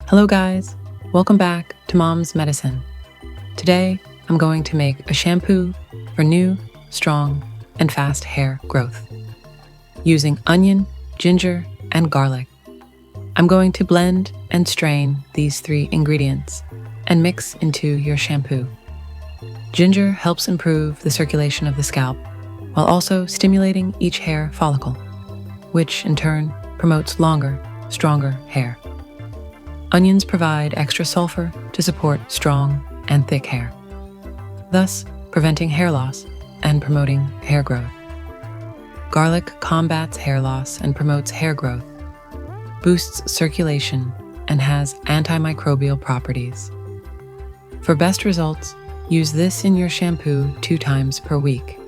Hello guys, welcome back to Mom's Medicine. Today, I'm going to make a shampoo for new, strong, and fast hair growth. Using onion, ginger, and garlic, I'm going to blend and strain these three ingredients and mix into your shampoo. Ginger helps improve the circulation of the scalp while also stimulating each hair follicle, which in turn promotes longer, stronger hair. Onions provide extra sulfur to support strong and thick hair, thus preventing hair loss and promoting hair growth. Garlic combats hair loss and promotes hair growth, boosts circulation, and has antimicrobial properties. For best results, use this in your shampoo 2 times per week.